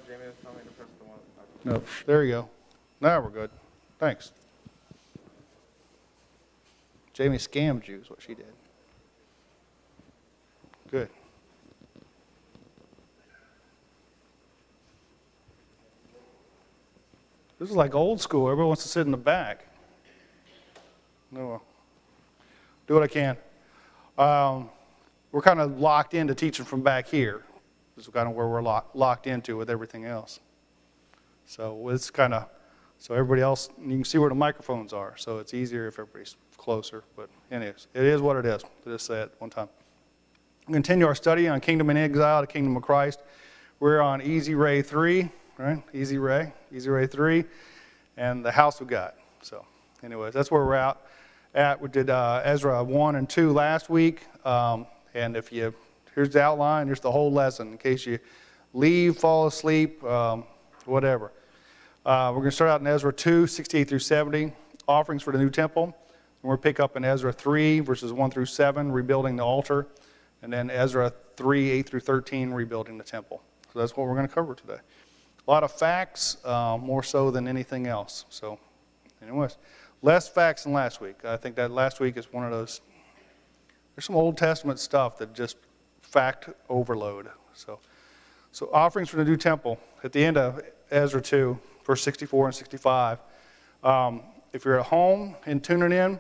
Jamie was telling me to press the one. No, there you go. Now we're good. Thanks. Jamie scammed you is what she did. Good. This is like old school. Everybody wants to sit in the back. No, do what I can. We're kind of locked into teaching from back here. This is kind of where we're locked into with everything else. So it's kind of, so everybody else, you can see where the microphones are. So it's easier if everybody's closer. But anyways, it is what it is. To just say it one time. We'll continue our study on Kingdom in Exile, the Kingdom of Christ. We're on Easy Ray 3, right? Easy Ray 3, and the House of God. So anyways, that's where we're at. We did Ezra 1 and 2 last week. And if you, here's the outline, here's the whole lesson in case you leave, fall asleep, whatever. We're going to start out in Ezra 2, 68 through 70, offerings for the new temple. And we'll pick up in Ezra 3, verses 1 through 7, rebuilding the altar. And then Ezra 3, 8 through 13, rebuilding the temple. So that's what we're going to cover today. A lot of facts, more so than anything else. So anyways, less facts than last week. I think that last week is one of those, there's some Old Testament stuff that just fact overload. So offerings for the new temple at the end of Ezra 2, verse 64 and 65. If you're at home and tuning in,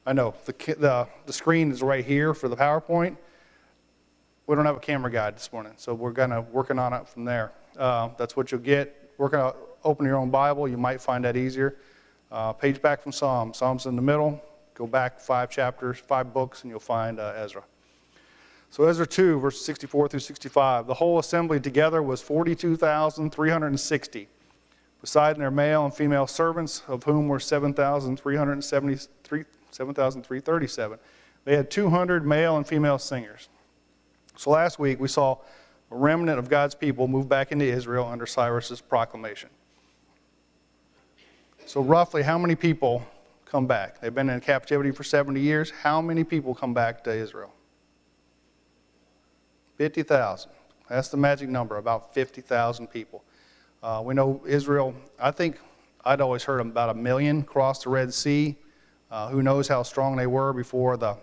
I know the screen is right here for the PowerPoint. We don't have a camera guide this morning, so we're working on it from there. That's what you'll get. Open your own Bible. You might find that easier. Page back from Psalms. Psalms in the middle. Go back 5 chapters, 5 books, and you'll find Ezra. So Ezra 2, verses 64 through 65. The whole assembly together was 42,360, beside their male and female servants, of whom were 7,337. They had 200 male and female singers. So last week we saw a remnant of God's people move back into Israel under Cyrus's proclamation. So roughly how many people come back? They've been in captivity for 70 years. How many people come back to Israel? 50,000. That's the magic number, about 50,000 people. We know Israel, I think I'd always heard about 1 million crossed the Red Sea. Who knows how strong they were before the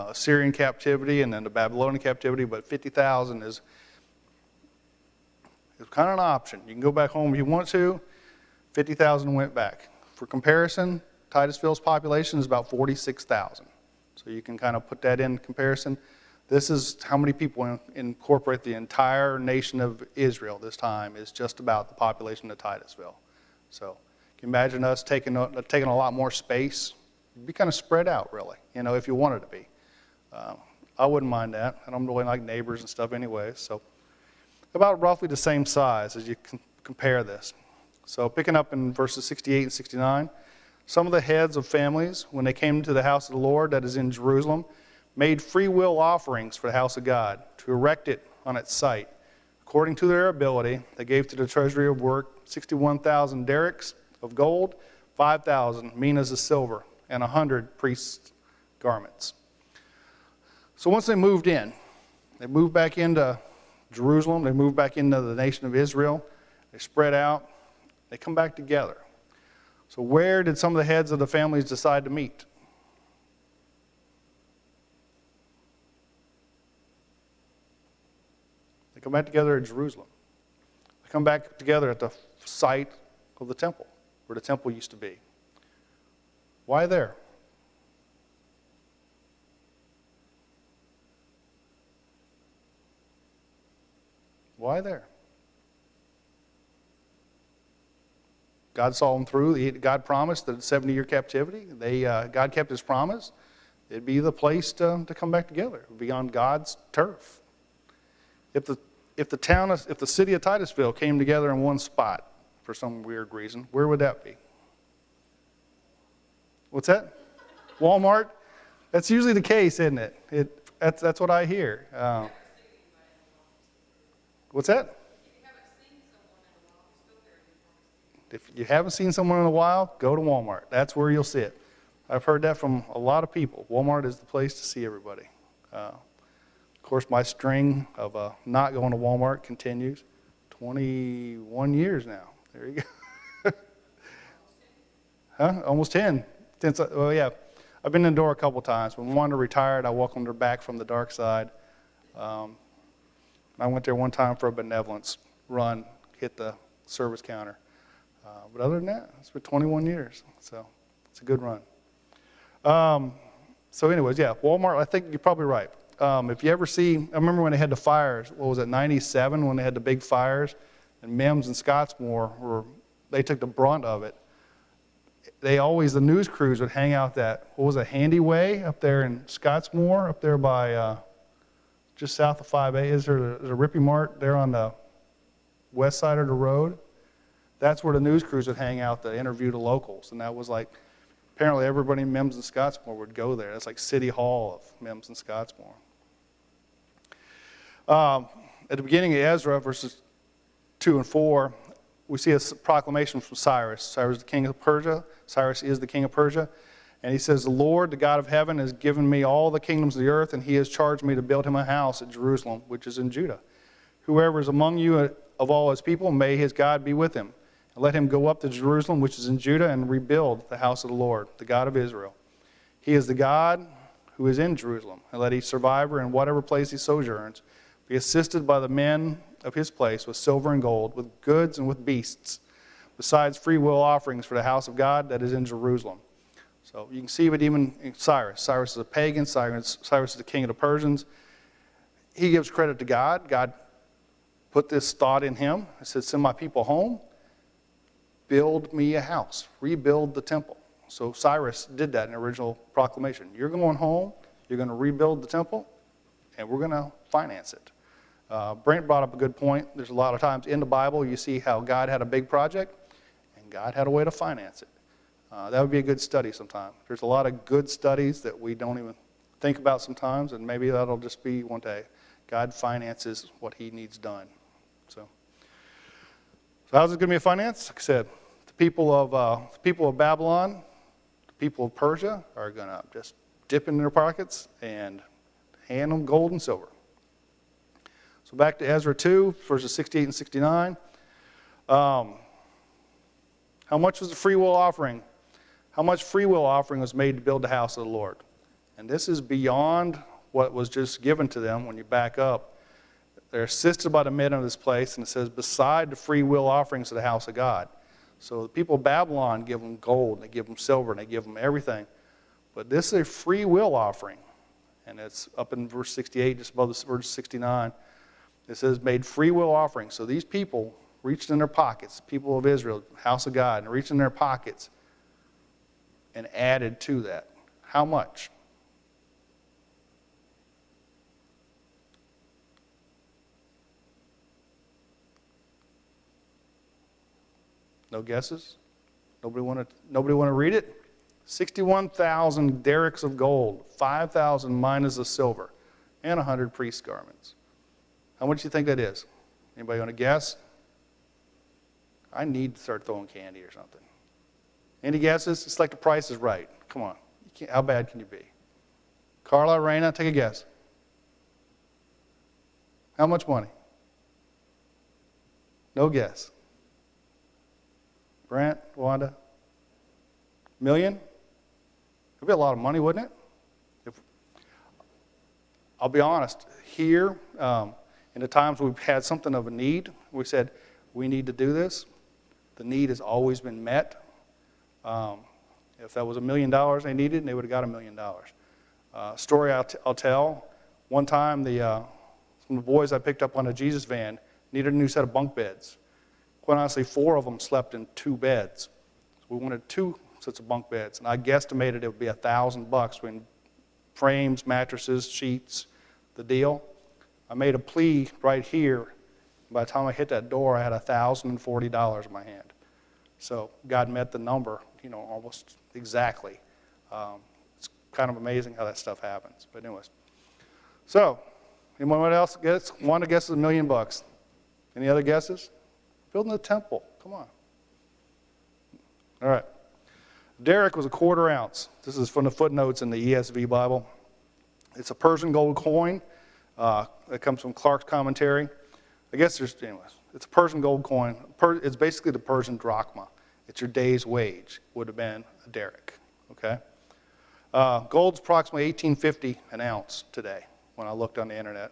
Assyrian captivity and then the Babylonian captivity, but 50,000 is kind of an option. You can go back home if you want to. 50,000 went back. For comparison, Titusville's population is about 46,000. So you can kind of put that in comparison. This is how many people incorporate the entire nation of Israel this time is just about the population of Titusville. So you can imagine us taking a lot more space. It'd be kind of spread out, really, if you wanted to be. I wouldn't mind that. I don't really like neighbors and stuff anyway. So about roughly the same size as you can compare this. So picking up in verses 68 and 69, some of the heads of families, when they came to the house of the Lord that is in Jerusalem, made free will offerings for the house of God to erect it on its site. According to their ability, they gave to the treasury of work 61,000 derricks of gold, 5,000 minas of silver, and 100 priests' garments. So once they moved in, they moved back into Jerusalem, they moved back into the nation of Israel, they spread out, they come back together. So where did some of the heads of the families decide to meet? They come back together at Jerusalem. They come back together at the site of the temple, where the temple used to be. Why there? Why there? God saw them through. God promised the 70-year captivity. God kept his promise. It'd be the place to come back together. It would be on God's turf. If the city of Titusville came together in one spot for some weird reason, where would that be? What's that? Walmart? That's usually the case, isn't it? That's what I hear. What's that? If you haven't seen someone in a while, go to Walmart. That's where you'll see it. I've heard that from a lot of people. Walmart is the place to see everybody. Of course, my string of not going to Walmart continues. 21 years now. There you go. Huh? Almost 10. Well, yeah. I've been in the door a couple times. When Wanda retired, I welcomed her back from the dark side. I went there one time for a benevolence run, hit the service counter. But other than that, it's been 21 years. So it's a good run. So anyways, yeah, Walmart, I think you're probably right. If you ever see, I remember when they had the fires, what was it, 97, when they had the big fires, and Mims and Scottsmore, they took the brunt of it. The news crews would hang out that, what was it, Handy Way up there in Scottsmore, up there by, just south of 5A. Is there a Rippy Mart there on the west side of the road? That's where the news crews would hang out to interview the locals. And that was like, apparently everybody in Mims and Scottsmore would go there. That's like City Hall of Mims and Scottsmore. At the beginning of Ezra, verses 2 and 4, we see a proclamation from Cyrus. Cyrus is the king of Persia. Cyrus is the king of Persia. And he says, the Lord, the God of heaven, has given me all the kingdoms of the earth, and he has charged me to build him a house at Jerusalem, which is in Judah. Whoever is among you of all his people, may his God be with him. And let him go up to Jerusalem, which is in Judah, and rebuild the house of the Lord, the God of Israel. He is the God who is in Jerusalem. And let each survivor in whatever place he sojourns be assisted by the men of his place with silver and gold, with goods and with beasts, besides free will offerings for the house of God that is in Jerusalem. So you can see it even in Cyrus. Cyrus is a pagan. Cyrus is the king of the Persians. He gives credit to God. God put this thought in him. He said, send my people home. Build me a house. Rebuild the temple. So Cyrus did that in the original proclamation. You're going home. You're going to rebuild the temple. And we're going to finance it. Brent brought up a good point. There's a lot of times in the Bible you see how God had a big project and God had a way to finance it. That would be a good study sometime. There's a lot of good studies that we don't even think about sometimes, and maybe that'll just be one day. God finances what he needs done. So how's it going to be a finance? Like I said, the people of Babylon, the people of Persia are going to just dip in their pockets and hand them gold and silver. So back to Ezra 2, verses 68 and 69. How much was the free will offering? How much free will offering was made to build the house of the Lord? And this is beyond what was just given to them when you back up. They're assisted by the men of this place, and it says, beside the free will offerings of the house of God. So the people of Babylon give them gold, and they give them silver, and they give them everything. But this is a free will offering. And it's up in verse 68, just above verse 69. It says, made free will offerings. So these people reached in their pockets, people of Israel, house of God, and reached in their pockets and added to that. How much? No guesses? Nobody want to read it? 61,000 derricks of gold, 5,000 minas of silver, and 100 priest garments. How much do you think that is? Anybody want to guess? I need to start throwing candy or something. Any guesses? It's like the Price is Right. Come on. How bad can you be? Carla, Raina, take a guess. How much money? No guess. Brent, Wanda? Million? It would be a lot of money, wouldn't it? I'll be honest, here, in the times we've had something of a need, we said, we need to do this. The need has always been met. If that was $1 million they needed, they would have got $1 million. Story I'll tell. One time, some of the boys I picked up on a Jesus van needed a new set of bunk beds. Quite honestly, 4 of them slept in 2 beds. So we wanted 2 sets of bunk beds, and I guesstimated it would be $1,000 between frames, mattresses, sheets, the deal. I made a plea right here. By the time I hit that door, I had $1,040 in my hand. So God met the number, almost exactly. It's kind of amazing how that stuff happens. But anyways, so anyone else guess? Want to guess $1 million? Any other guesses? Building the temple. Come on. All right. Derrick was a 1/4 ounce. This is from the footnotes in the ESV Bible. It's a Persian gold coin. That comes from Clark's commentary. I guess this It's a Persian gold coin. It's basically the Persian drachma. It's your day's wage, would have been a derrick, okay? Gold's approximately $18.50 an ounce today when I looked on the internet.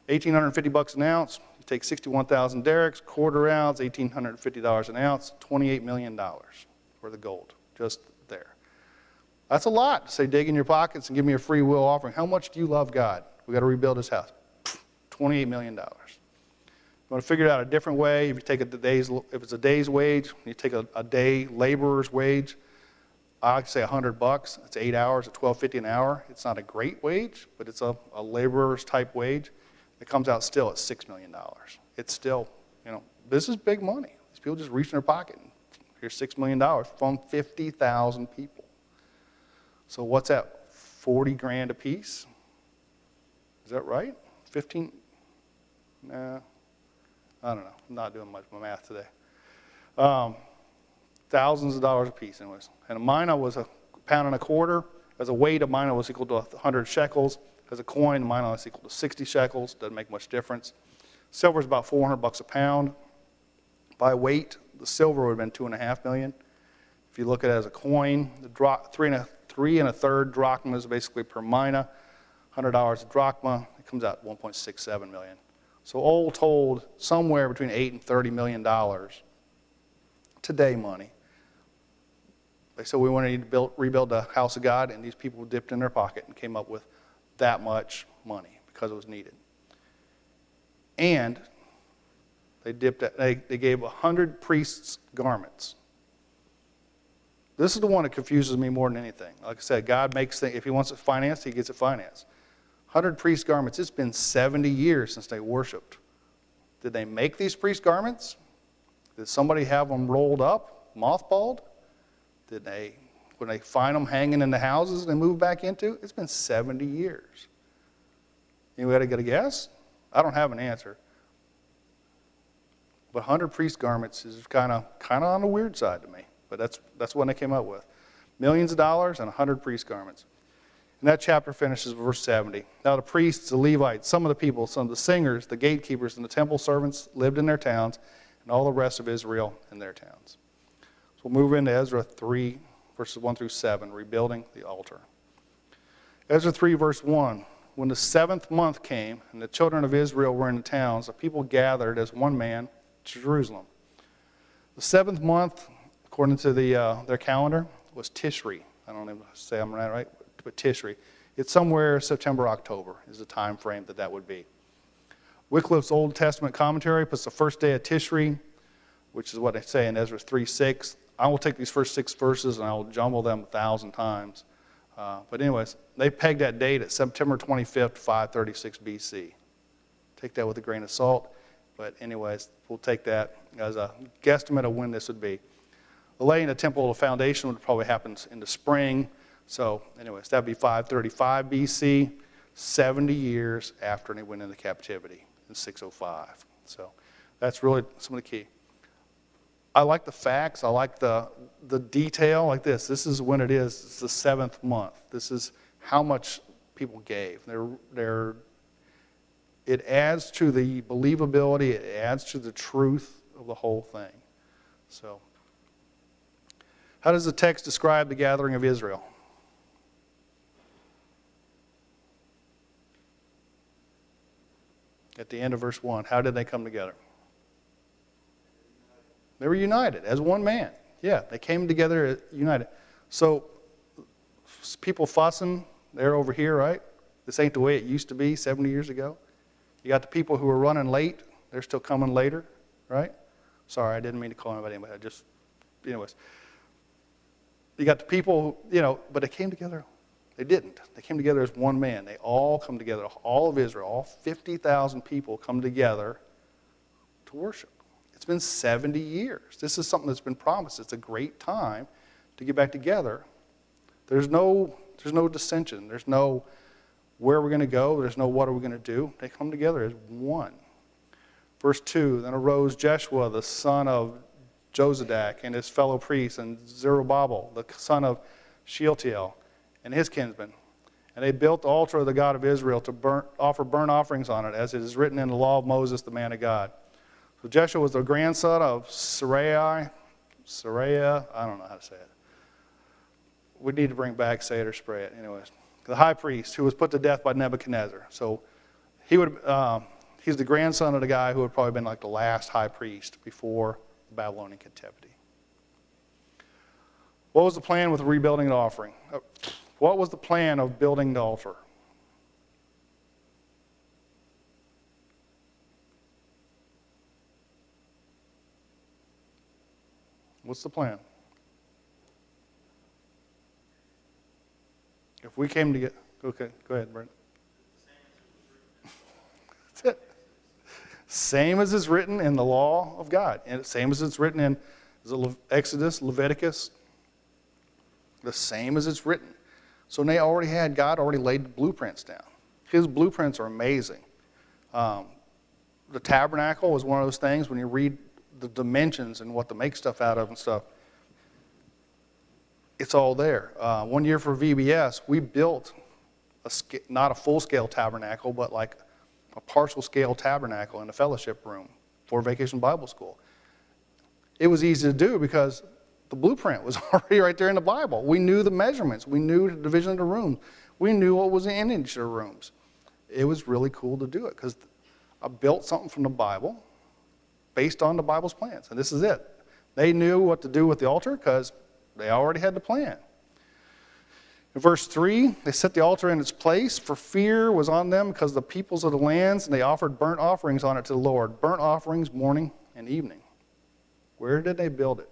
$1,850 an ounce. You take 61,000 derricks, quarter ounce, $1,850 an ounce, $28 million worth of gold, just there. That's a lot to say dig in your pockets and give me a free will offering. How much do you love God? We got to rebuild his house. $28 million. You want to figure it out a different way? If you take if it's a day's wage, you take a day laborer's wage, I'd say $100. It's 8 hours at $12.50 an hour. It's not a great wage, but it's a laborer's type wage. It comes out still at $6 million. It's still, this is big money. These people just reach in their pocket and here's $6 million from 50,000 people. So what's that? 40 grand a piece? Is that right? 15? Nah, I don't know. I'm not doing much of my math today. Thousands of dollars a piece, anyways. And a mina was a £1.25. As a weight, a mina was equal to 100 shekels. As a coin, a mina was equal to 60 shekels. Doesn't make much difference. Silver is about $400 a pound. By weight, the silver would have been $2.5 million. If you look at it as a coin, the 3 1/3 drachma is basically per mina. $100 a drachma, it comes out $1.67 million. So all told, somewhere between $8 and $30 million today money. They said we wanted to rebuild the house of God, and these people dipped in their pocket and came up with that much money because it was needed. And they gave 100 priests garments. This is the one that confuses me more than anything. Like I said, God makes things, if he wants it financed, he gets it financed. 100 priest garments. It's been 70 years since they worshiped. Did they make these priest garments? Did somebody have them rolled up, mothballed? When they find them hanging in the houses they move back into? It's been 70 years. Anybody got a guess? I don't have an answer. But 100 priest garments is kind of on the weird side to me. But that's what they came up with. Millions of dollars and 100 priest garments. And that chapter finishes with verse 70. Now the priests, the Levites, some of the people, some of the singers, the gatekeepers, and the temple servants lived in their towns, and all the rest of Israel in their towns. So we'll move into Ezra 3, verses 1 through 7, rebuilding the altar. Ezra 3, verse 1. When the 7th month came, and the children of Israel were in the towns, the people gathered as one man to Jerusalem. The 7th month, according to their calendar, was Tishri. I don't even say I'm right, but Tishri. It's somewhere September, October is the time frame that would be. Wycliffe's Old Testament commentary puts the first day of Tishri, which is what they say in Ezra 3:6. I will take these first 6 verses and I will jumble them 1,000 times. But anyways, they pegged that date at September 25th, 536 BC. Take that with a grain of salt. But anyways, we'll take that as a guesstimate of when this would be. The laying of the temple foundation would probably happen in the spring. So anyways, that would be 535 BC, 70 years after they went into captivity in 605. So that's really some of the key. I like the facts. I like the detail like this. This is when it is. It's the 7th month. This is how much people gave. It adds to the believability. It adds to the truth of the whole thing. So how does the text describe the gathering of Israel? At the end of verse 1, how did they come together? They were united as one man. Yeah, they came together united. So people fussing, they're over here, right? This ain't the way it used to be 70 years ago. You got the people who are running late. They're still coming later, right? Sorry, I didn't mean to call anybody. Anyways. You got the people, but they came together. They didn't. They came together as one man. They all come together. All of Israel, all 50,000 people come together to worship. It's been 70 years. This is something that's been promised. It's a great time to get back together. There's no dissension. There's no where we're going to go. There's no what are we going to do. They come together as one. Verse 2, then arose Jeshua, the son of Jozadak, and his fellow priests, and Zerubbabel, the son of Shealtiel, and his kinsmen. And they built the altar of the God of Israel to offer burnt offerings on it, as it is written in the law of Moses, the man of God. So Jeshua was the grandson of Sariah, I don't know how to say it. We need to bring back say it or spray it. Anyways, the high priest who was put to death by Nebuchadnezzar. So he's the grandson of the guy who had probably been like the last high priest before Babylonian captivity. What was the plan with rebuilding the offering? What was the plan of building the altar? What's the plan? If we came together, okay, go ahead, Brent. That's it. Same as it's written in the law of God, and same as it's written in Exodus, Leviticus. The same as it's written. So God already laid the blueprints down. His blueprints are amazing. The tabernacle was one of those things when you read the dimensions and what to make stuff out of and stuff. It's all there. One year for VBS, we built not a full-scale tabernacle, but like a partial-scale tabernacle in the fellowship room for Vacation Bible School. It was easy to do because the blueprint was already right there in the Bible. We knew the measurements. We knew the division of the rooms. We knew what was in each of the rooms. It was really cool to do it because I built something from the Bible based on the Bible's plans. And this is it. They knew what to do with the altar because they already had the plan. In verse 3, they set the altar in its place, for fear was on them because the peoples of the lands, and they offered burnt offerings on it to the Lord. Burnt offerings morning and evening. Where did they build it?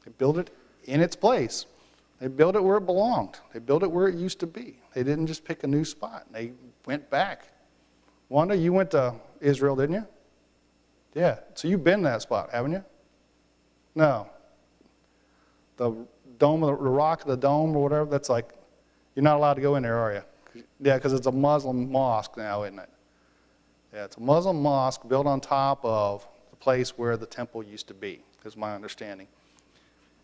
They built it in its place. They built it where it belonged. They built it where it used to be. They didn't just pick a new spot. They went back. Wanda, you went to Israel, didn't you? Yeah. So you've been to that spot, haven't you? No. The dome of the rock of the dome or whatever, that's like, you're not allowed to go in there, are you? Yeah, because it's a Muslim mosque now, isn't it? Yeah, it's a Muslim mosque built on top of the place where the temple used to be, is my understanding.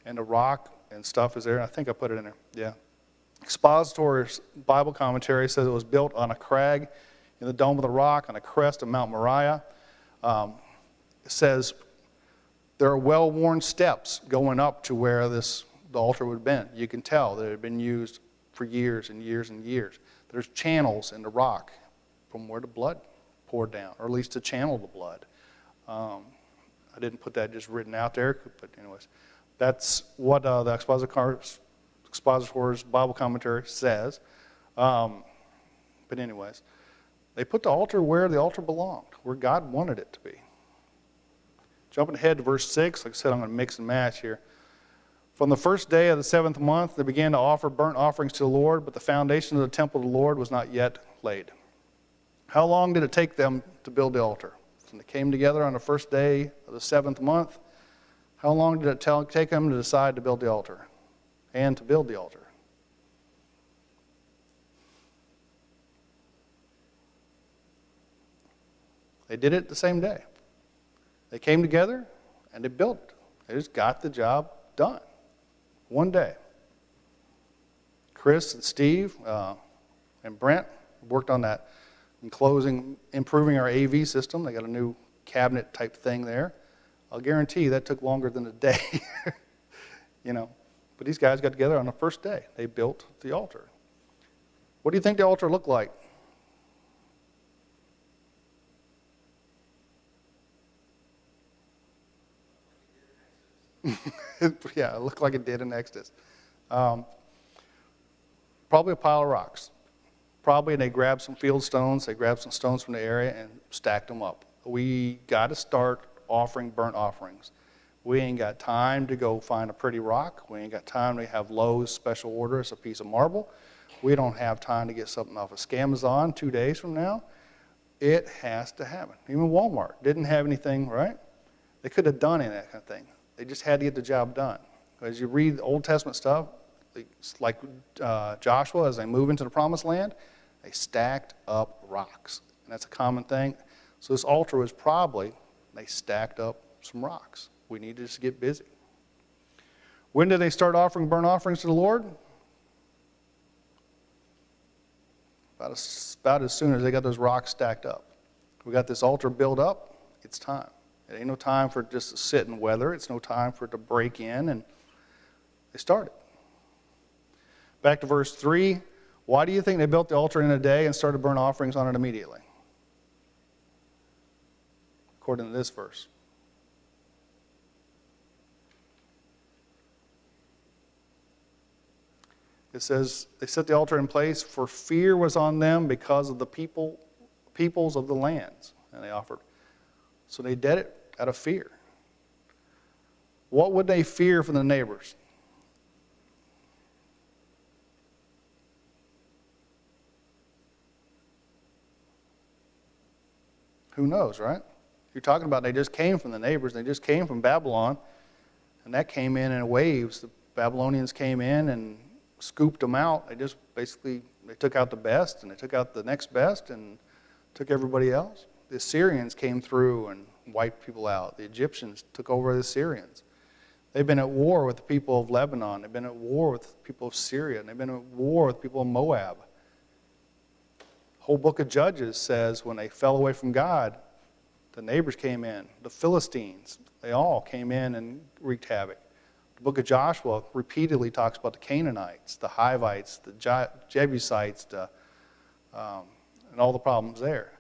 And the rock and stuff is there. I think I put it in there. Yeah. Expositor's Bible commentary says it was built on a crag in the dome of the rock on a crest of Mount Moriah. It says there are well-worn steps going up to where the altar would have been. You can tell that it had been used for years and years and years. There's channels in the rock from where the blood poured down, or at least to channel the blood. I didn't put that just written out there, but anyways. That's what the Expositor's Bible commentary says. But anyways, they put the altar where the altar belonged, where God wanted it to be. Jumping ahead to verse 6, like I said, I'm going to mix and match here. From the first day of the 7th month, they began to offer burnt offerings to the Lord, but the foundation of the temple of the Lord was not yet laid. How long did it take them to build the altar? When they came together on the first day of the 7th month, how long did it take them to decide to build the altar and to build the altar? They did it the same day. They came together and they built it. They just got the job done. One day. Chris and Steve and Brent worked on that improving our AV system. They got a new cabinet type thing there. I'll guarantee that took longer than a day. But these guys got together on the first day. They built the altar. What do you think the altar looked like? Yeah, it looked like it did in Exodus. Probably a pile of rocks. Probably they grabbed some field stones. They grabbed some stones from the area and stacked them up. We got to start offering burnt offerings. We ain't got time to go find a pretty rock. We ain't got time to have Lowe's special order us a piece of marble. We don't have time to get something off of Scamazon 2 days from now. It has to happen. Even Walmart didn't have anything, right? They could have done any of that kind of thing. They just had to get the job done. As you read the Old Testament stuff, like Joshua, as they move into the Promised Land, they stacked up rocks. And that's a common thing. So this altar was probably, they stacked up some rocks. We need to just get busy. When did they start offering burnt offerings to the Lord? about as soon as they got those rocks stacked up. We got this altar built up, it's time. It ain't no time for it just to sit and weather. It's no time for it to break in, and they started. Back to verse 3. Why do you think they built the altar in a day and started burnt offerings on it immediately? According to this verse. It says, they set the altar in place, for fear was on them because of the peoples of the lands. And they offered. So they did it out of fear. What would they fear from the neighbors? Who knows, right? You're talking about they just came from the neighbors. They just came from Babylon. And that came in waves. The Babylonians came in and scooped them out. They just basically, they took out the best, and they took out the next best, and took everybody else. The Assyrians came through and wiped people out. The Egyptians took over the Syrians. They've been at war with the people of Lebanon. They've been at war with the people of Syria. And they've been at war with the people of Moab. The whole book of Judges says when they fell away from God, the neighbors came in. The Philistines, they all came in and wreaked havoc. The book of Joshua repeatedly talks about the Canaanites, the Hivites, the Jebusites, and all the problems there.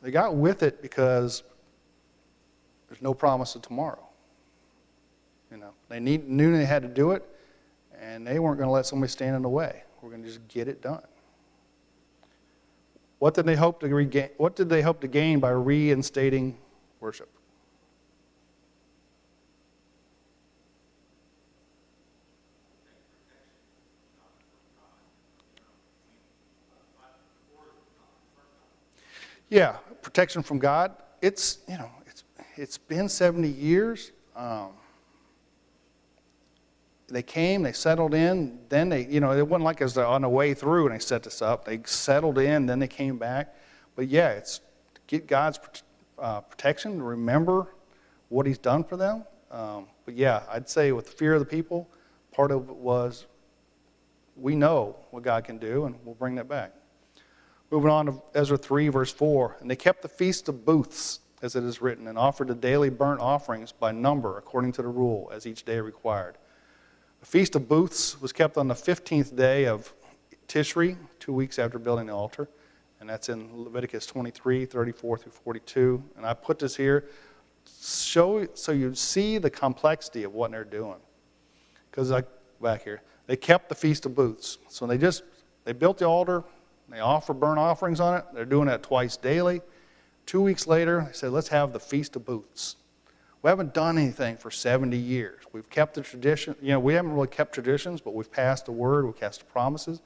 They got with it because there's no promise of tomorrow. You know, they knew they had to do it, and they weren't going to let somebody stand in the way. We're going to just get it done. What did they hope to regain? What did they hope to gain by reinstating worship? Yeah, protection from God. It's been 70 years. They came, they settled in, then it wasn't like as they're on the way through and they set this up. They settled in, then they came back. But yeah, it's to get God's protection, to remember what he's done for them. But yeah, I'd say with the fear of the people, part of it was we know what God can do, and we'll bring that back. Moving on to Ezra 3, verse 4. And they kept the Feast of Booths, as it is written, and offered the daily burnt offerings by number, according to the rule, as each day required. The Feast of Booths was kept on the 15th day of Tishri, 2 weeks after building the altar. And that's in Leviticus 23, 34 through 42. And I put this here so you see the complexity of what they're doing. Because back here, they kept the Feast of Booths. So they built the altar, they offer burnt offerings on it. They're doing that twice daily. 2 weeks later, they said, let's have the Feast of Booths. We haven't done anything for 70 years. We've kept the tradition. We haven't really kept traditions, but we've passed the word, we've passed the promises.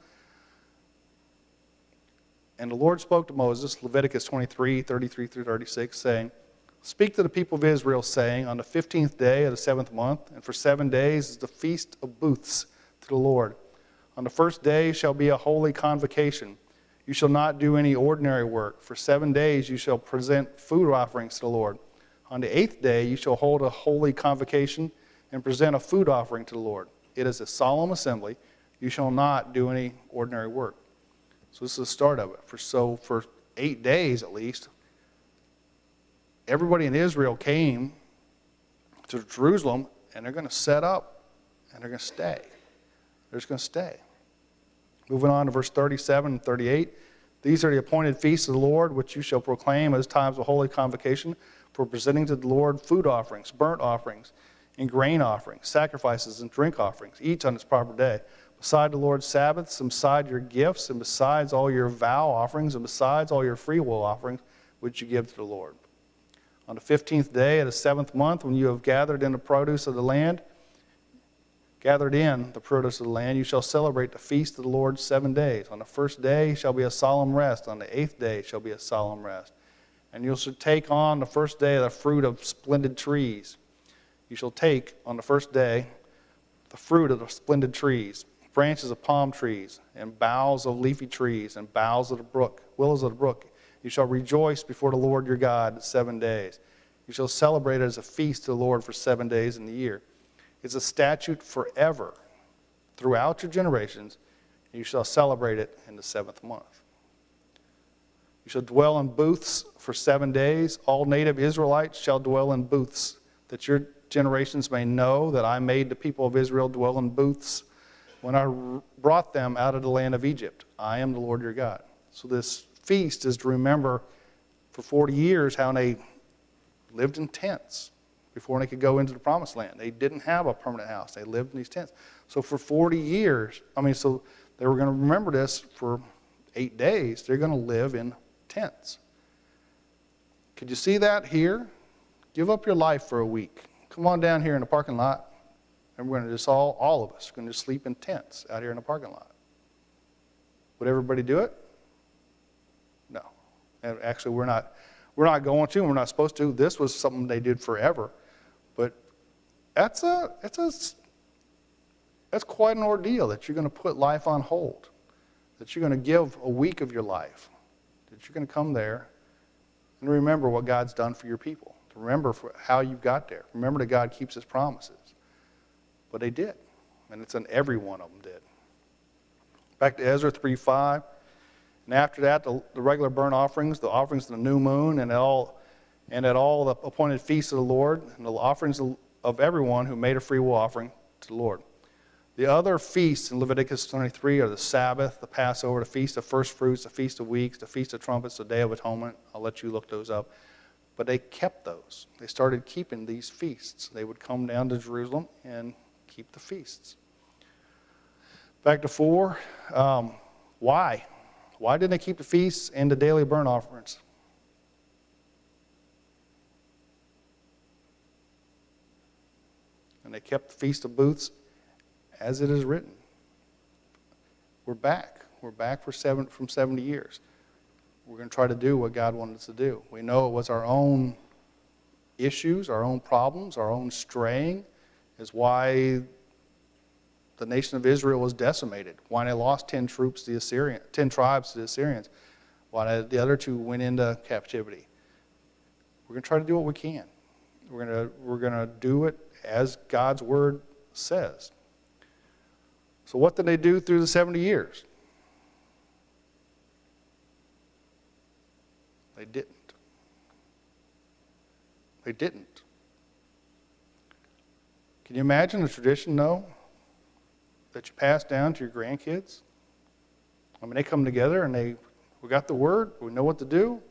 And the Lord spoke to Moses, Leviticus 23, 33 through 36, saying, speak to the people of Israel, saying, on the 15th day of the 7th month, and for 7 days is the Feast of Booths to the Lord. On the first day shall be a holy convocation. You shall not do any ordinary work. For 7 days you shall present food offerings to the Lord. On the 8th day you shall hold a holy convocation and present a food offering to the Lord. It is a solemn assembly. You shall not do any ordinary work. So this is the start of it. For 8 days at least, everybody in Israel came to Jerusalem, and they're going to set up, and they're going to stay. They're just going to stay. Moving on to verse 37 and 38. These are the appointed feasts of the Lord, which you shall proclaim as times of holy convocation, for presenting to the Lord food offerings, burnt offerings, and grain offerings, sacrifices and drink offerings, each on its proper day. Beside the Lord's Sabbaths, and beside your gifts, and besides all your vow offerings, and besides all your freewill offerings, which you give to the Lord. On the 15th day of the 7th month, when you have gathered in the produce of the land, you shall celebrate the feast of the Lord 7 days. On the first day shall be a solemn rest. On the 8th day shall be a solemn rest. And you shall take on the first day the fruit of splendid trees. You shall take on the first day the fruit of the splendid trees, branches of palm trees, and boughs of leafy trees, and boughs of the brook, willows of the brook. You shall rejoice before the Lord your God 7 days. You shall celebrate it as a feast to the Lord for 7 days in the year. It's a statute forever, throughout your generations. You shall celebrate it in the 7th month. You shall dwell in booths for 7 days. All native Israelites shall dwell in booths, that your generations may know that I made the people of Israel dwell in booths when I brought them out of the land of Egypt. I am the Lord your God. So this feast is to remember for 40 years how they lived in tents before they could go into the promised land. They didn't have a permanent house. They lived in these tents. So for 40 years, so they were going to remember this for 8 days. They're going to live in tents. Could you see that here? Give up your life for a week. Come on down here in the parking lot, and we're going to just all of us, are going to sleep in tents out here in the parking lot. Would everybody do it? No. And actually, we're not going to, and we're not supposed to. This was something they did forever. But that's quite an ordeal, that you're going to put life on hold, that you're going to give a week of your life, that you're going to come there and remember what God's done for your people, to remember how you got there, remember that God keeps his promises. But they did, and every one of them did. Back to Ezra 3:5, and after that, the regular burnt offerings, the offerings of the new moon, and at all the appointed feasts of the Lord, and the offerings of everyone who made a freewill offering to the Lord. The other feasts in Leviticus 23 are the Sabbath, the Passover, the Feast of First Fruits, the Feast of Weeks, the Feast of Trumpets, the Day of Atonement. I'll let you look those up. But they kept those. They started keeping these feasts. They would come down to Jerusalem and keep the feasts. Back to 4. Why? Why didn't they keep the feasts and the daily burnt offerings? And they kept the Feast of Booths as it is written. We're back. We're back from 70 years. We're going to try to do what God wanted us to do. We know it was our own issues, our own problems, our own straying is why the nation of Israel was decimated, why they lost 10 tribes to the Assyrians, why the other 2 went into captivity. We're going to try to do what we can. We're going to do it as God's word says. So what did they do through the 70 years? They didn't. They didn't. Can you imagine a tradition, though, that you pass down to your grandkids? They come together and we got the word, we know what to do,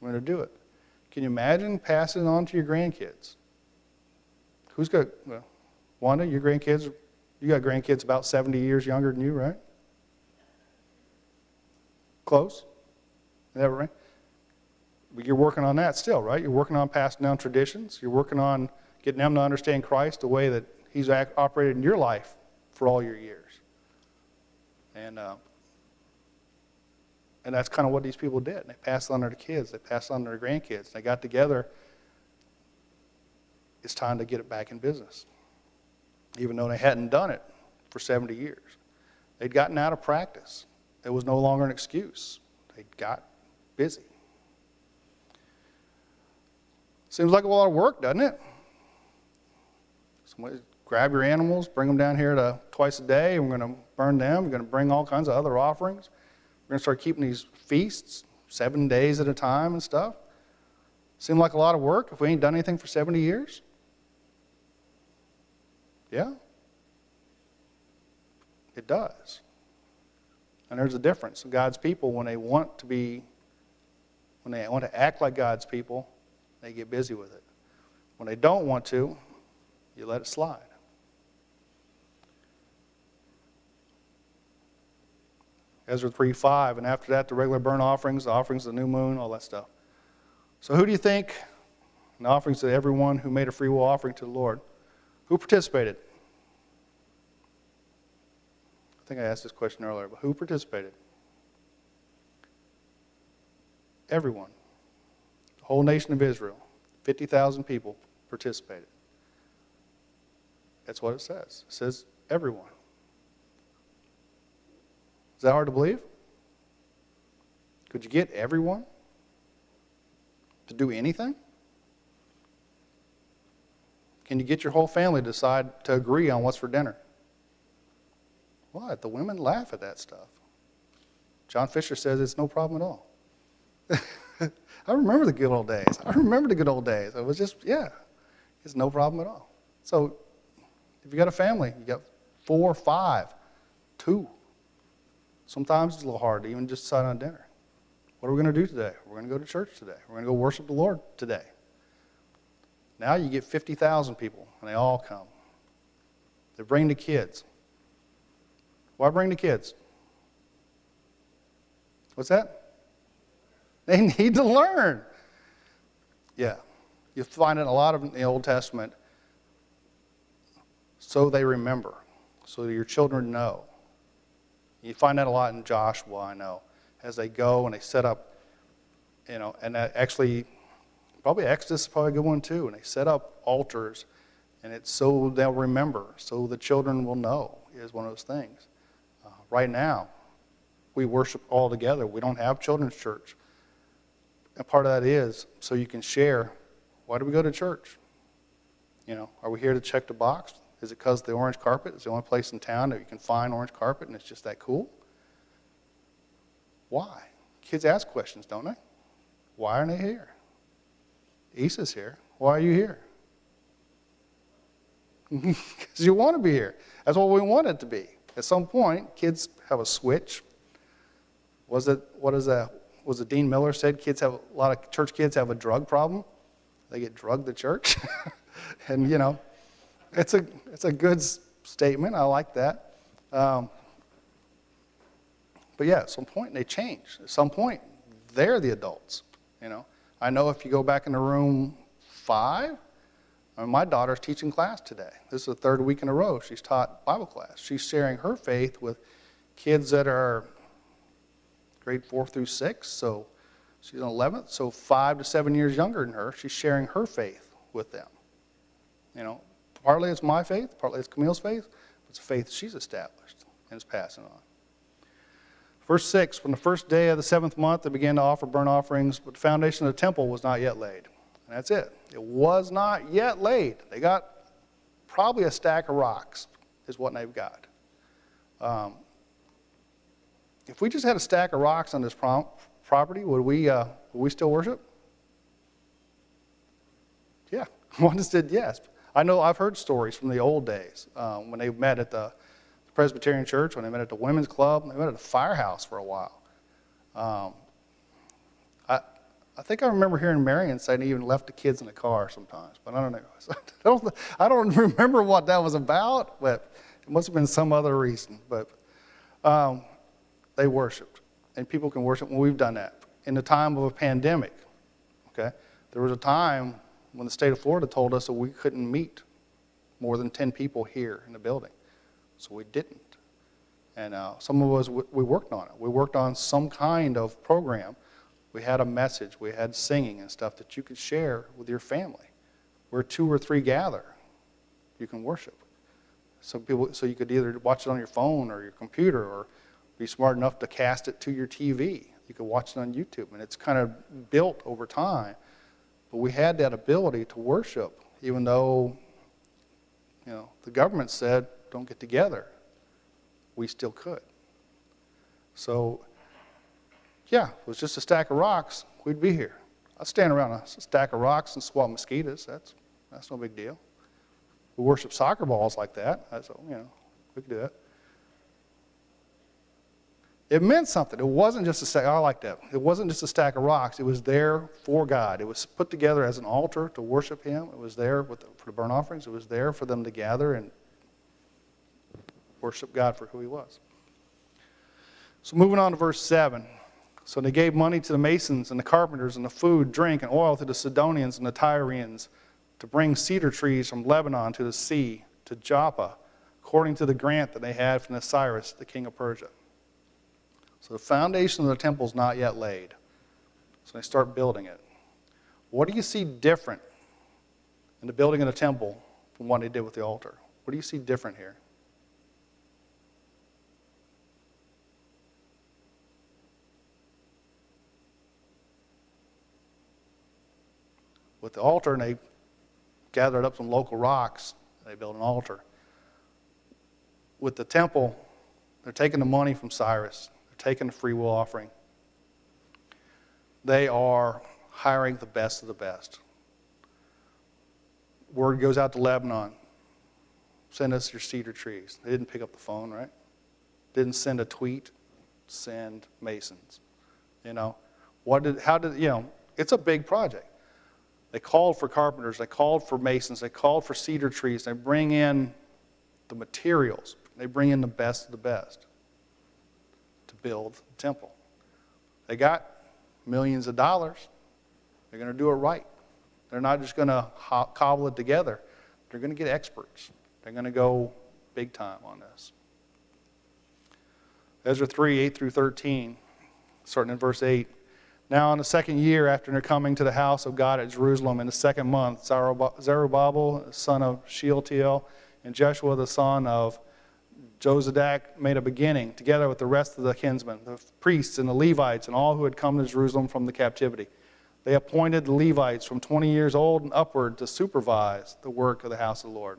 we're going to do it. Can you imagine passing it on to your grandkids? Wanda, your grandkids, you got grandkids about 70 years younger than you, right? Close? Is that right? But you're working on that still, right? You're working on passing down traditions. You're working on getting them to understand Christ the way that he's operated in your life for all your years. And that's kind of what these people did. They passed on to their kids. They passed on to their grandkids. They got together. It's time to get it back in business. Even though they hadn't done it for 70 years. They'd gotten out of practice. It was no longer an excuse. They got busy. Seems like a lot of work, doesn't it? Somebody grab your animals, bring them down here twice a day, and we're going to burn them. We're going to bring all kinds of other offerings. We're going to start keeping these feasts 7 days at a time and stuff. Seem like a lot of work if we ain't done anything for 70 years? Yeah. It does. And there's a difference. God's people, when they want to act like God's people, they get busy with it. When they don't want to, you let it slide. Ezra 3:5, and after that, the regular burnt offerings, the offerings of the new moon, all that stuff. So who do you think, in the offerings to everyone who made a free will offering to the Lord, who participated? I think I asked this question earlier, but who participated? Everyone. The whole nation of Israel. 50,000 people participated. That's what it says. It says everyone. Is that hard to believe? Could you get everyone to do anything? Can you get your whole family to decide to agree on what's for dinner? What? The women laugh at that stuff. John Fisher says it's no problem at all. I remember the good old days. I remember the good old days. It was just, it's no problem at all. So if you got a family, you got 4, 5, 2. Sometimes it's a little hard to even just decide on dinner. What are we going to do today? We're going to go to church today. We're going to go worship the Lord today. Now you get 50,000 people, and they all come. They bring the kids. Why bring the kids? What's that? They need to learn. Yeah. You find it a lot of in the Old Testament. So they remember. So that your children know. You find that a lot in Joshua, I know. As they go and they set up, and that actually, probably Exodus is probably a good one too. And they set up altars, and it's so they'll remember, so the children will know, is one of those things. Right now, we worship all together. We don't have children's church. And part of that is so you can share, why do we go to church? Are we here to check the box? Is it because the orange carpet is the only place in town that you can find orange carpet and it's just that cool? Why? Kids ask questions, don't they? Why aren't they here? Issa's here. Why are you here? Because you want to be here. That's what we want it to be. At some point, kids have a switch. Was it Dean Miller said a lot of church kids have a drug problem? They get drugged to church. And, it's a good statement. I like that. But yeah, at some point they change. At some point, they're the adults. I know if you go back in the room 5, my daughter's teaching class today. This is the 3rd week in a row she's taught Bible class. She's sharing her faith with kids that are grade 4 through 6. So she's in 11th. So 5 to 7 years younger than her. She's sharing her faith with them. Partly it's my faith, partly it's Camille's faith. It's a faith she's established and is passing on. Verse 6, from the first day of the 7th month, they began to offer burnt offerings, but the foundation of the temple was not yet laid. And that's it. It was not yet laid. They got probably a stack of rocks is what they've got. If we just had a stack of rocks on this property, would we still worship? Yeah. One just did yes. I know I've heard stories from the old days when they met at the Presbyterian Church, when they met at the Women's Club, they met at the firehouse for a while. I think I remember hearing Marion say they even left the kids in the car sometimes, but I don't know. I don't remember what that was about, but it must have been some other reason. But they worshiped, and people can worship when we've done that. In the time of a pandemic, okay, there was a time when the state of Florida told us that we couldn't meet more than 10 people here in the building. So we didn't. And some of us, we worked on it. We worked on some kind of program. We had a message. We had singing and stuff that you could share with your family. Where 2 or 3 gather, you can worship. So you could either watch it on your phone or your computer, or be smart enough to cast it to your TV. You could watch it on YouTube. And it's kind of built over time. But we had that ability to worship, even though, the government said, don't get together. We still could. So, yeah, if it was just a stack of rocks, we'd be here. I'd stand around a stack of rocks and swat mosquitoes. That's no big deal. We worship soccer balls like that. We could do that. It meant something. It wasn't just a stack. I like that. It wasn't just a stack of rocks. It was there for God. It was put together as an altar to worship Him. It was there for the burnt offerings. It was there for them to gather and worship God for who He was. So moving on to verse 7. So they gave money to the masons and the carpenters and the food, drink, and oil to the Sidonians and the Tyrians to bring cedar trees from Lebanon to the sea, to Joppa, according to the grant that they had from the Cyrus, the king of Persia. So the foundation of the temple is not yet laid. So they start building it. What do you see different in the building of the temple from what they did with the altar? What do you see different here? With the altar, and they gathered up some local rocks. They built an altar. With the temple, they're taking the money from Cyrus. They're taking the free will offering. They are hiring the best of the best. Word goes out to Lebanon. Send us your cedar trees. They didn't pick up the phone, right? Didn't send a tweet. Send masons. It's a big project. They called for carpenters. They called for masons. They called for cedar trees. They bring in the materials. They bring in the best of the best to build the temple. They got millions of dollars. They're going to do it right. They're not just going to cobble it together. They're going to get experts. They're going to go big time on this. Ezra 3, 8 through 13, starting in verse 8. Now in the second year after their coming to the house of God at Jerusalem, in the second month, Zerubbabel, son of Shealtiel, and Jeshua, the son of Jozadak, made a beginning, together with the rest of the kinsmen, the priests and the Levites, and all who had come to Jerusalem from the captivity. They appointed the Levites from 20 years old and upward to supervise the work of the house of the Lord.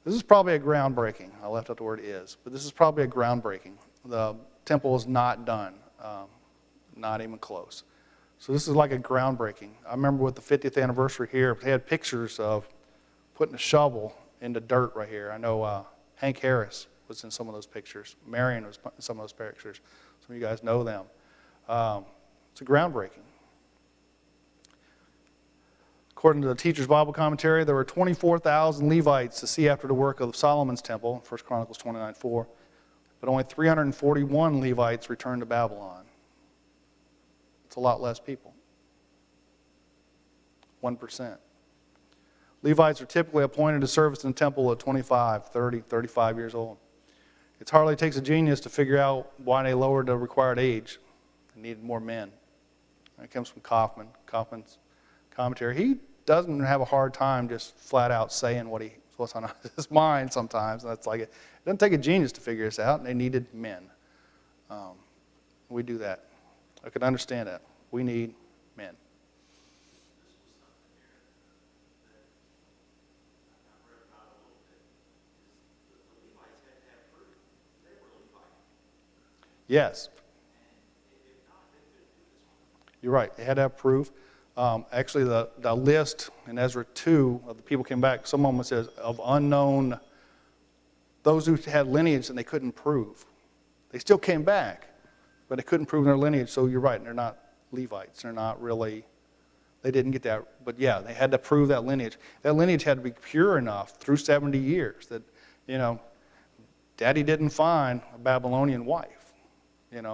This is probably a groundbreaking. I left out the word is, but this is probably a groundbreaking. The temple is not done, not even close. So this is like a groundbreaking. I remember with the 50th anniversary here, they had pictures of putting a shovel into dirt right here. I know Hank Harris was in some of those pictures. Marion was in some of those pictures. Some of you guys know them. It's a groundbreaking. According to the Teacher's Bible Commentary, there were 24,000 Levites to see after the work of Solomon's temple, 1 Chronicles 29:4, but only 341 Levites returned to Babylon. It's a lot less people. 1%. Levites are typically appointed to service in the temple at 25, 30, 35 years old. It hardly takes a genius to figure out why they lowered the required age. They needed more men. That comes from Kaufman. Kaufman's commentary. He doesn't have a hard time just flat out saying what's on his mind sometimes. That's like it doesn't take a genius to figure this out, and they needed men. We do that. I could understand that. We need men. Yes. You're right. They had to have proof. Actually, the list in Ezra 2 of the people came back, some of them says of unknown, those who had lineage and they couldn't prove. They still came back, but they couldn't prove their lineage. So you're right, they're not Levites. They're not really, they didn't get that. But yeah, they had to prove that lineage. That lineage had to be pure enough through 70 years that, Daddy didn't find a Babylonian wife. These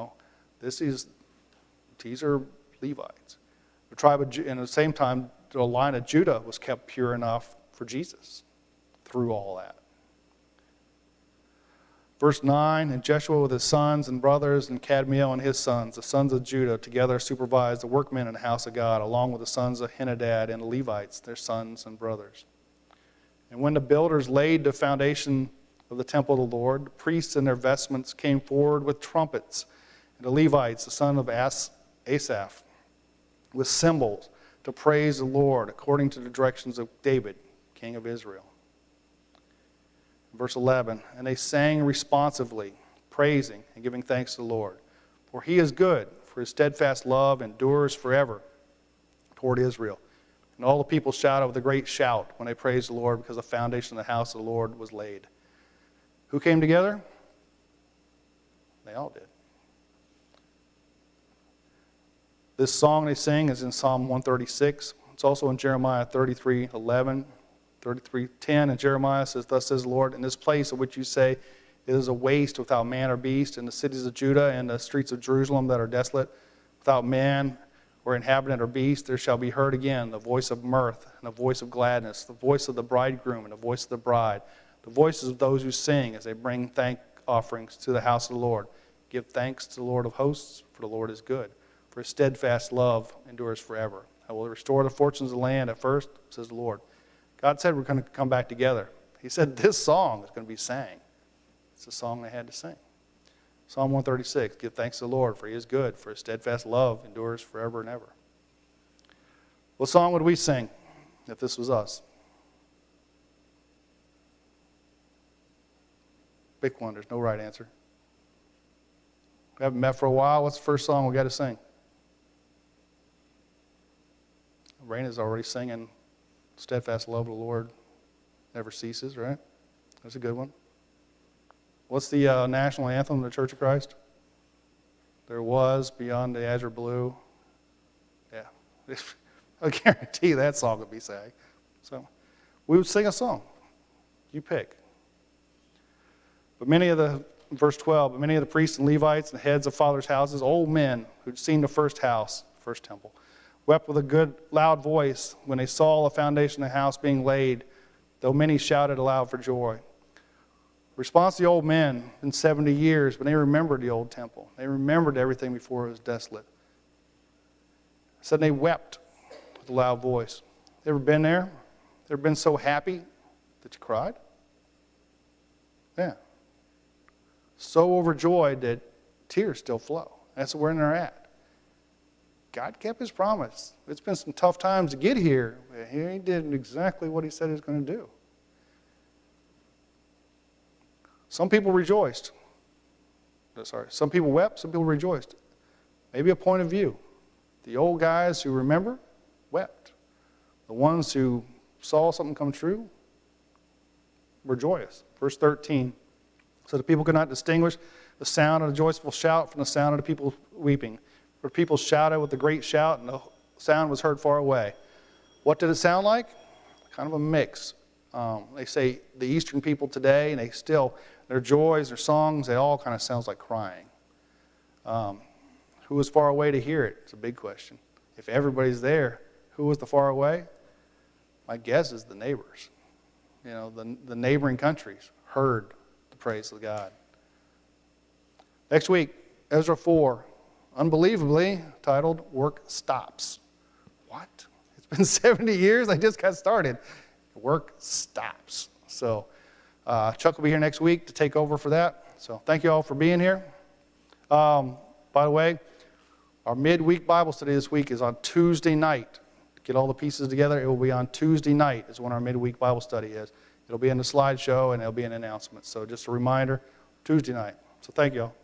are Levites. The tribe of Judah, and at the same time, the line of Judah was kept pure enough for Jesus through all that. Verse 9, and Jeshua with his sons and brothers, and Kadmiel and his sons, the sons of Judah, together supervised the workmen in the house of God, along with the sons of Henadad and the Levites, their sons and brothers. And when the builders laid the foundation of the temple of the Lord, the priests in their vestments came forward with trumpets, and the Levites, the son of Asaph, with cymbals to praise the Lord according to the directions of David, king of Israel. Verse 11, and they sang responsively, praising and giving thanks to the Lord. For he is good, for his steadfast love endures forever toward Israel. And all the people shouted with a great shout when they praised the Lord, because the foundation of the house of the Lord was laid. Who came together? They all did. This song they sing is in Psalm 136. It's also in Jeremiah 33:11, 33:10. And Jeremiah says, thus says the Lord, in this place of which you say, it is a waste without man or beast, in the cities of Judah and the streets of Jerusalem that are desolate, without man or inhabitant or beast, there shall be heard again the voice of mirth and the voice of gladness, the voice of the bridegroom and the voice of the bride, the voices of those who sing as they bring thank offerings to the house of the Lord. Give thanks to the Lord of hosts, for the Lord is good. For his steadfast love endures forever. I will restore the fortunes of the land at first, says the Lord. God said we're going to come back together. He said this song is going to be sang. It's the song they had to sing. Psalm 136, give thanks to the Lord, for he is good, for his steadfast love endures forever and ever. What song would we sing if this was us? Pick one, there's no right answer. We haven't met for a while. What's the first song we got to sing? Raina's already singing Steadfast Love of the Lord Never Ceases, right? That's a good one. What's the national anthem of the Church of Christ? There was beyond the azure blue. Yeah. I guarantee that song would be sang. So we would sing a song. You pick. Verse 12, but many of the priests and Levites and heads of fathers' houses, old men who'd seen the first house, first temple, wept with a good loud voice when they saw the foundation of the house being laid, though many shouted aloud for joy. Response to the old men in 70 years, but they remembered the old temple. They remembered everything before it was desolate. It said they wept with a loud voice. Ever been there? Ever been so happy that you cried? Yeah. So overjoyed that tears still flow. That's where they're at. God kept his promise. It's been some tough times to get here, but he did exactly what he said he was going to do. Some people rejoiced. Some people wept, some people rejoiced. Maybe a point of view. The old guys who remember wept. The ones who saw something come true were joyous. Verse 13. So the people could not distinguish the sound of the joyful shout from the sound of the people weeping. For people shouted with a great shout, and the sound was heard far away. What did it sound like? Kind of a mix. They say the Eastern people today, and their joys, their songs, they all kind of sounds like crying. Who was far away to hear it? It's a big question. If everybody's there, who was the far away? My guess is the neighbors. The neighboring countries heard the praise of God. Next week, Ezra 4, unbelievably titled, Work Stops. What? It's been 70 years? I just got started. Work stops. So Chuck will be here next week to take over for that. So thank you all for being here. By the way, our midweek Bible study this week is on Tuesday night. To get all the pieces together, it will be on Tuesday night is when our midweek Bible study is. It'll be in the slideshow and it'll be an announcement. So just a reminder, Tuesday night. So thank you all.